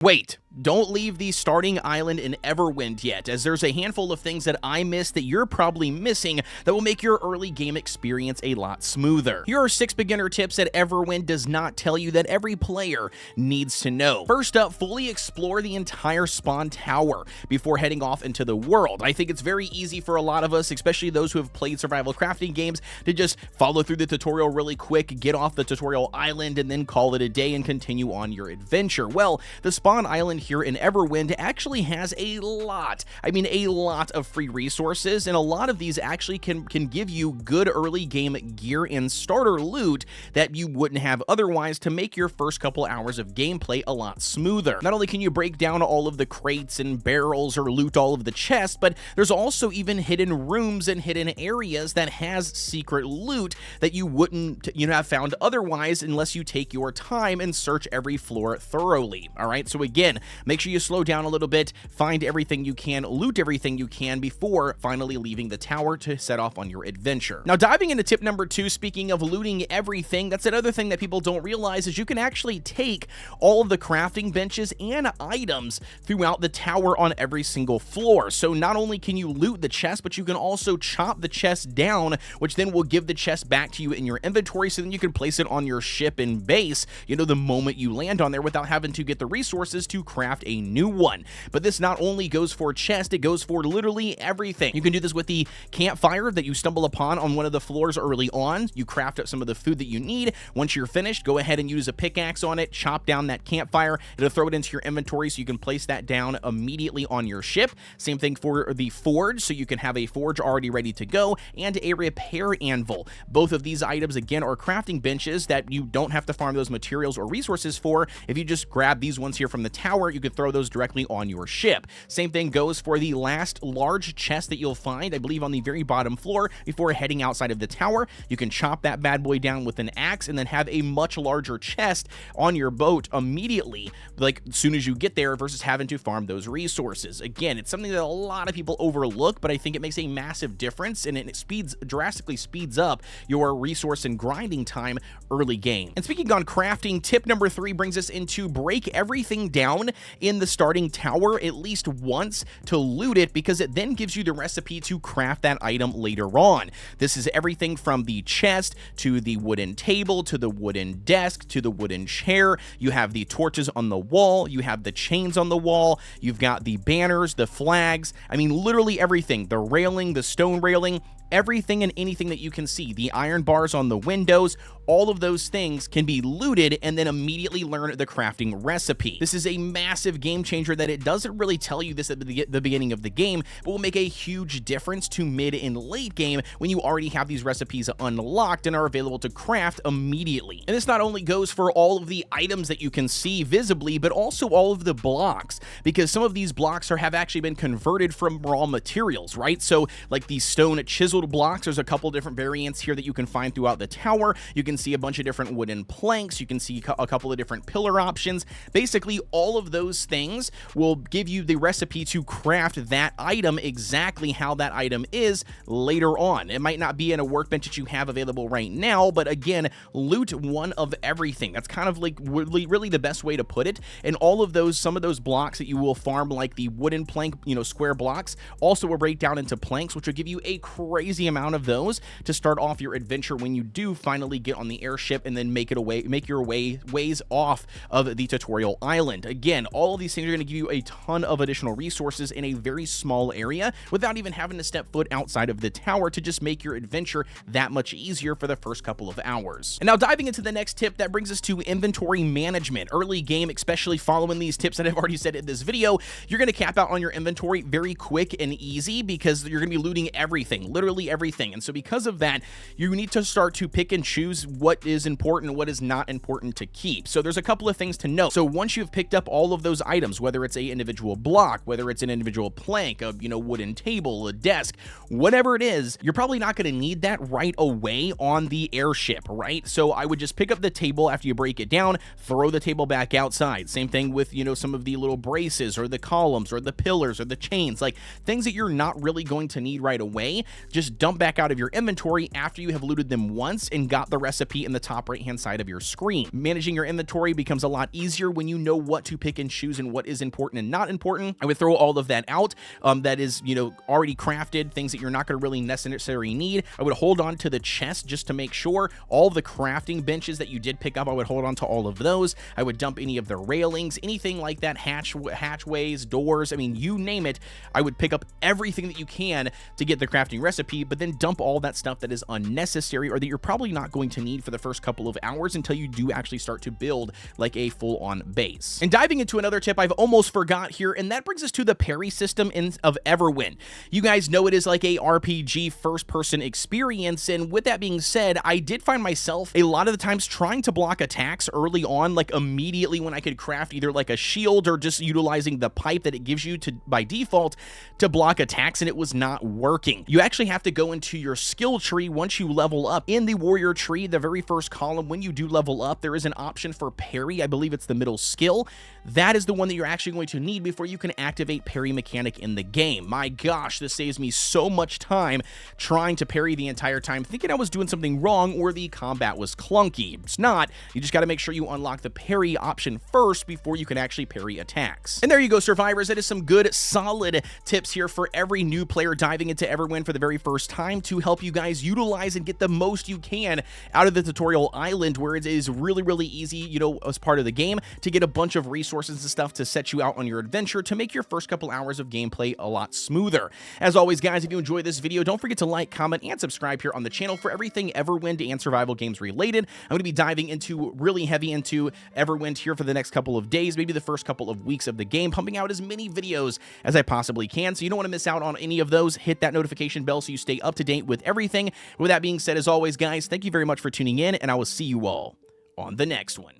Wait, don't leave the starting island in Everwind yet, as there's a handful of things that I missed that you're probably missing that will make your early game experience a lot smoother. Here are 6 beginner tips that Everwind does not tell you that every player needs to know. First up, fully explore the entire spawn tower before heading off into the world. I think it's very easy for a lot of us, especially those who have played survival crafting games, to just follow through the tutorial really quick, get off the tutorial island, and then call it a day and continue on your adventure. Well, the spawn island here in Everwind actually has a lot of free resources, and a lot of these actually can give you good early game gear and starter loot that you wouldn't have otherwise to make your first couple hours of gameplay a lot smoother. Not only can you break down all of the crates and barrels or loot all of the chests, but there's also even hidden rooms and hidden areas that has secret loot that you wouldn't have found otherwise unless you take your time and search every floor thoroughly. All right, so again, make sure you slow down a little bit, find everything you can, loot everything you can before finally leaving the tower to set off on your adventure. Now, diving into tip number 2, speaking of looting everything, that's another thing that people don't realize is you can actually take all of the crafting benches and items throughout the tower on every single floor. So not only can you loot the chest, but you can also chop the chest down, which then will give the chest back to you in your inventory, so then you can place it on your ship and base, the moment you land on there without having to get the resources to craft a new one. But this not only goes for chest, it goes for literally everything. You can do this with the campfire that you stumble upon on one of the floors early on. You craft up some of the food that you need. Once you're finished, go ahead and use a pickaxe on it, chop down that campfire, it'll throw it into your inventory so you can place that down immediately on your ship. Same thing for the forge, so you can have a forge already ready to go, and a repair anvil. Both of these items, again, are crafting benches that you don't have to farm those materials or resources for. If you just grab these ones here from the tower, you could throw those directly on your ship. Same thing goes for the last large chest that you'll find, I believe on the very bottom floor before heading outside of the tower. You can chop that bad boy down with an axe and then have a much larger chest on your boat immediately, like as soon as you get there, versus having to farm those resources. Again, it's something that a lot of people overlook, but I think it makes a massive difference, and it drastically speeds up your resource and grinding time early game. And speaking on crafting, tip number 3 brings us into break everything down in the starting tower at least once to loot it, because it then gives you the recipe to craft that item later on. This is everything from the chest to the wooden table to the wooden desk to the wooden chair. You have the torches on the wall, you have the chains on the wall, you've got the banners, the flags, literally everything, the railing, the stone railing, everything and anything that you can see, the iron bars on the windows, all of those things can be looted and then immediately learn the crafting recipe. This is a massive game changer that it doesn't really tell you this at the beginning of the game, but will make a huge difference to mid and late game when you already have these recipes unlocked and are available to craft immediately. And this not only goes for all of the items that you can see visibly, but also all of the blocks, because some of these blocks have actually been converted from raw materials, right? So like these stone chiseled blocks, there's a couple different variants here that you can find throughout the tower. You can see a bunch of different wooden planks, you can see a couple of different pillar options. Basically, all of those things will give you the recipe to craft that item exactly how that item is later on. It might not be in a workbench that you have available right now, but again, loot one of everything. That's kind of like really the best way to put it. And all of those, some of those blocks that you will farm, like the wooden plank, square blocks, also will break down into planks, which will give you a crazy amount of those to start off your adventure when you do finally get on the airship and then make your ways off of the tutorial island. Again, all of these things are going to give you a ton of additional resources in a very small area without even having to step foot outside of the tower, to just make your adventure that much easier for the first couple of hours. And now diving into the next tip, that brings us to inventory management. Early game, especially following these tips that I've already said in this video, you're going to cap out on your inventory very quick and easy because you're going to be looting everything, literally everything. And so because of that, you need to start to pick and choose what is important and what is not important to keep. So there's a couple of things to note. So once you've picked up all of those items, whether it's an individual block, whether it's an individual plank, a wooden table, a desk, whatever it is, you're probably not going to need that right away on the airship, right? So I would just pick up the table after you break it down, throw the table back outside. Same thing with, some of the little braces or the columns or the pillars or the chains, like things that you're not really going to need right away. Just just dump back out of your inventory after you have looted them once and got the recipe in the top right-hand side of your screen. Managing your inventory becomes a lot easier when you know what to pick and choose and what is important and not important. I would throw all of that out. That is, already crafted, things that you're not going to really necessarily need. I would hold on to the chest just to make sure. All the crafting benches that you did pick up, I would hold on to all of those. I would dump any of the railings, anything like that, hatchways, doors, I mean, you name it. I would pick up everything that you can to get the crafting recipe, but then dump all that stuff that is unnecessary or that you're probably not going to need for the first couple of hours until you do actually start to build like a full-on base. And diving into another tip I've almost forgot here, and that brings us to the parry system of Everwind. You guys know it is like a RPG first-person experience, and with that being said, I did find myself a lot of the times trying to block attacks early on, like immediately when I could craft either like a shield or just utilizing the pipe that it gives you to by default to block attacks, and it was not working. You actually have to go into your skill tree once you level up. In the warrior tree, the very first column, when you do level up, there is an option for parry. I believe it's the middle skill. That is the one that you're actually going to need before you can activate parry mechanic in the game. My gosh, this saves me so much time trying to parry the entire time, thinking I was doing something wrong or the combat was clunky. It's not. You just got to make sure you unlock the parry option first before you can actually parry attacks. And there you go, survivors. That is some good, solid tips here for every new player diving into Everwind for the very first time to help you guys utilize and get the most you can out of the tutorial island, where it is really, really easy, as part of the game to get a bunch of resources and stuff to set you out on your adventure to make your first couple hours of gameplay a lot smoother. As always, guys, if you enjoyed this video, don't forget to like, comment, and subscribe here on the channel for everything Everwind and survival games related. I'm going to be diving really heavy into Everwind here for the next couple of days, maybe the first couple of weeks of the game, pumping out as many videos as I possibly can, so you don't want to miss out on any of those. Hit that notification bell so you stay up to date with everything. With that being said, as always, guys, thank you very much for tuning in, and I will see you all on the next one.